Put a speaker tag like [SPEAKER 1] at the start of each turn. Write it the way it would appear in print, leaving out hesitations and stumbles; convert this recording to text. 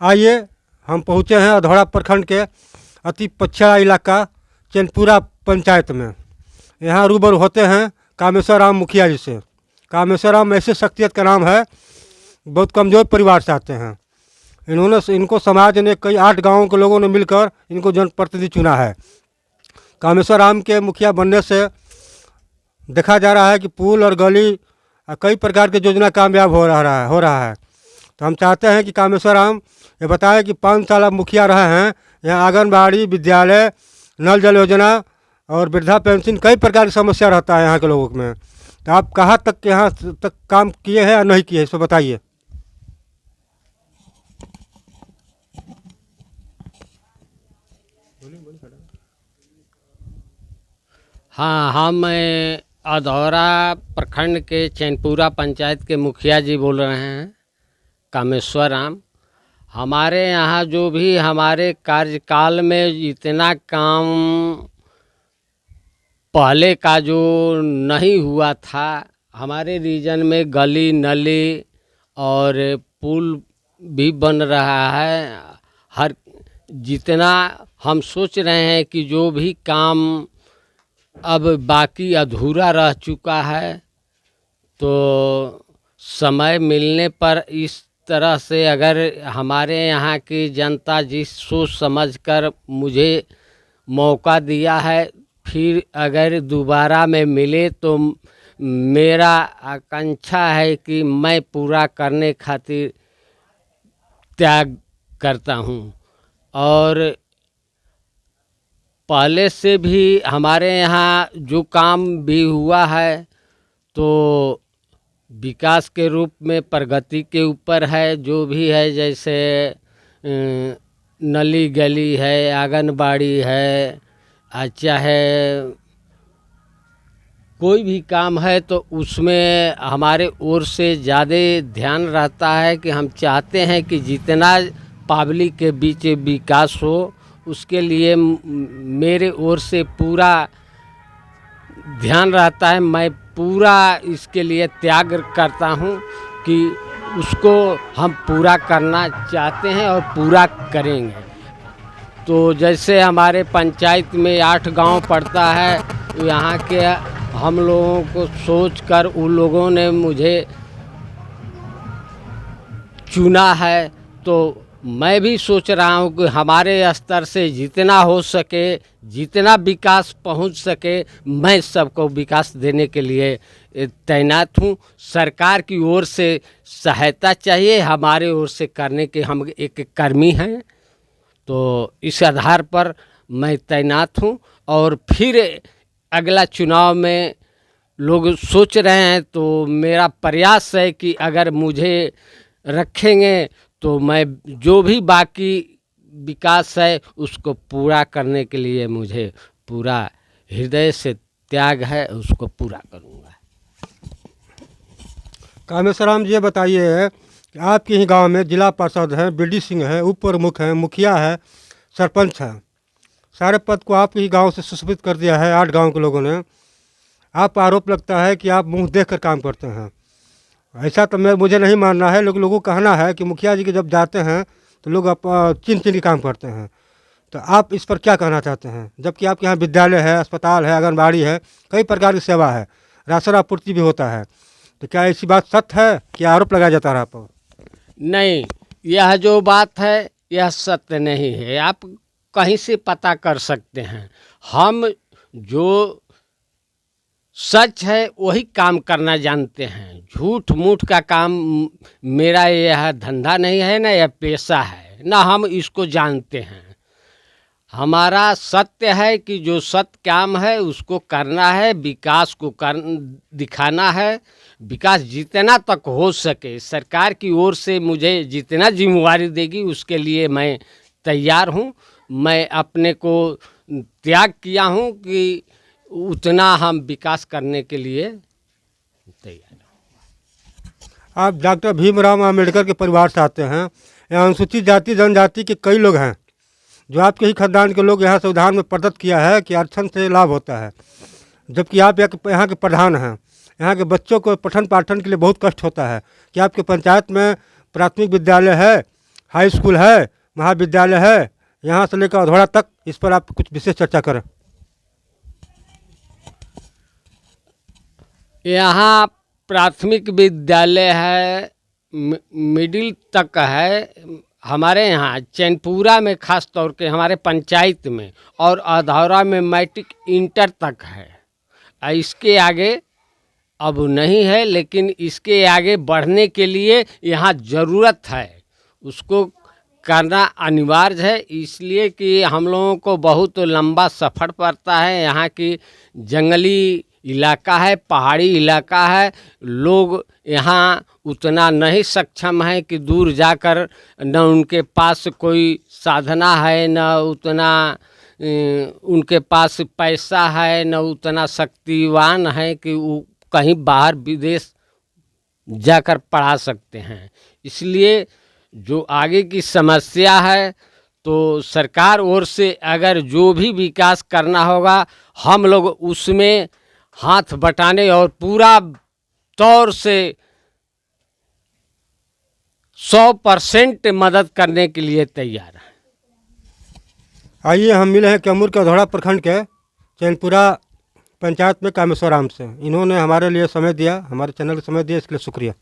[SPEAKER 1] आइए हम पहुँचे हैं अधौड़ा प्रखंड के अति पछड़ा इलाका चैनपुरा पंचायत में। यहाँ रूबरू होते हैं कामेश्वर राम मुखिया जी से। कामेश्वर राम ऐसे शख्सियत का नाम है, बहुत कमज़ोर परिवार से आते हैं। इनको समाज ने कई 8 गाँवों के लोगों ने मिलकर इनको जनप्रतिनिधि चुना है। कामेश्वर राम के मुखिया बनने से देखा जा रहा है कि पुल और गली कई प्रकार की योजना कामयाब हो रहा है। तो हम चाहते हैं कि कामेश्वर राम ये बताएं कि 5 साल आप मुखिया रहे हैं, यहाँ आंगनबाड़ी, विद्यालय, नल जल योजना और वृद्धा पेंशन कई प्रकार की समस्या रहता है यहाँ के लोगों में। तो आप कहाँ तक यहाँ तक काम किए हैं या नहीं किए, इसको बताइए।
[SPEAKER 2] हाँ, हम अधौरा प्रखंड के चैनपुरा पंचायत के मुखिया जी बोल रहे हैं, कामेश्वर राम। हमारे यहाँ जो भी हमारे कार्यकाल में जितना काम पहले का जो नहीं हुआ था, हमारे रीजन में गली नली और पुल भी बन रहा है। हर जितना हम सोच रहे हैं कि जो भी काम अब बाकी अधूरा रह चुका है, तो समय मिलने पर इस तरह से अगर हमारे यहाँ की जनता जिस सोच समझकर मुझे मौका दिया है, फिर अगर दोबारा में मिले तो मेरा आकांक्षा है कि मैं पूरा करने खातिर त्याग करता हूँ। और पहले से भी हमारे यहाँ जो काम भी हुआ है तो विकास के रूप में प्रगति के ऊपर है। जो भी है जैसे नली गली है, आंगनबाड़ी है, चाहे कोई भी काम है तो उसमें हमारे ओर से ज़्यादा ध्यान रहता है कि हम चाहते हैं कि जितना पब्लिक के बीच विकास हो, उसके लिए मेरे ओर से पूरा ध्यान रहता है। मैं पूरा इसके लिए त्याग करता हूँ कि उसको हम पूरा करना चाहते हैं और पूरा करेंगे। तो जैसे हमारे पंचायत में 8 गांव पड़ता है, यहाँ के हम लोगों को सोचकर उन लोगों ने मुझे चुना है। तो मैं भी सोच रहा हूँ कि हमारे स्तर से जितना हो सके, जितना विकास पहुँच सके, मैं सबको विकास देने के लिए तैनात हूँ। सरकार की ओर से सहायता चाहिए, हमारे ओर से करने के हम एक कर्मी हैं। तो इस आधार पर मैं तैनात हूँ। और फिर अगला चुनाव में लोग सोच रहे हैं तो मेरा प्रयास है कि अगर मुझे रखेंगे तो मैं जो भी बाकी विकास है उसको पूरा करने के लिए मुझे पूरा हृदय से त्याग है, उसको पूरा करूँगा।
[SPEAKER 1] कामेश्वर राम जी ये बताइए कि आपके ही गांव में जिला पार्षद हैं, बीडी सिंह है, उप प्रमुख हैं, मुखिया है, सरपंच है, सारे पद को आपके ही गांव से सुशोभित कर दिया है 8 गांव के लोगों ने। आप आरोप लगता है कि आप मुंह देखकर काम करते हैं। ऐसा तो मुझे नहीं मानना है, लोगों को कहना है कि मुखिया जी के जब जाते हैं तो लोग चिन चिन के काम करते हैं। तो आप इस पर क्या कहना चाहते हैं, जबकि आपके यहाँ विद्यालय है, अस्पताल है, आंगनबाड़ी है, कई प्रकार की सेवा है, राशन आपूर्ति भी होता है। तो क्या ऐसी बात सत्य है कि आरोप लगाया जाता रहा आप पर?
[SPEAKER 2] नहीं, यह जो बात है यह सत्य नहीं है। आप कहीं से पता कर सकते हैं। हम जो सच है वही काम करना जानते हैं। झूठ मूठ का काम मेरा यह धंधा नहीं है, ना यह पेशा है, ना हम इसको जानते हैं। हमारा सत्य है कि जो सत्य काम है उसको करना है, विकास को दिखाना है। विकास जितना तक हो सके सरकार की ओर से मुझे जितना जिम्मेवारी देगी उसके लिए मैं तैयार हूँ। मैं अपने को त्याग किया हूँ कि उतना हम विकास करने के लिए तैयार हैं।
[SPEAKER 1] आप डॉक्टर भीमराव अम्बेडकर के परिवार से आते हैं। यहाँ अनुसूचित जाति जनजाति के कई लोग हैं जो आपके ही खानदान के लोग यहाँ संविधान में प्रदत्त किया है कि आरक्षण से लाभ होता है, जबकि आप यहाँ के प्रधान हैं। यहाँ के बच्चों को पठन पाठन के लिए बहुत कष्ट होता है। कि आपके पंचायत में प्राथमिक विद्यालय है, हाई स्कूल है, महाविद्यालय है, यहाँ से लेकर अधौड़ा तक, इस पर आप कुछ विशेष चर्चा करें।
[SPEAKER 2] यहाँ प्राथमिक विद्यालय है, मिडिल तक है हमारे यहाँ चैनपुरा में, खास तौर के हमारे पंचायत में, और अधौरा में मैट्रिक इंटर तक है। इसके आगे अब नहीं है, लेकिन इसके आगे बढ़ने के लिए यहाँ ज़रूरत है, उसको करना अनिवार्य है। इसलिए कि हम लोगों को बहुत लंबा सफ़र पड़ता है, यहाँ की जंगली इलाका है, पहाड़ी इलाका है, लोग यहाँ उतना नहीं सक्षम है कि दूर जाकर, न उनके पास कोई साधना है, न उतना उनके पास पैसा है, न उतना शक्तिवान है कि वो कहीं बाहर विदेश जाकर पढ़ा सकते हैं। इसलिए जो आगे की समस्या है, तो सरकार ओर से अगर जो भी विकास करना होगा, हम लोग उसमें हाथ बटाने और पूरा तौर से 100% मदद करने के लिए तैयार है।
[SPEAKER 1] आइए हम मिले हैं कैमूर के अधौड़ा प्रखंड के चैनपुरा पंचायत में कामेश्वर राम से। इन्होंने हमारे लिए समय दिया, हमारे चैनल को समय दिया, इसके लिए शुक्रिया।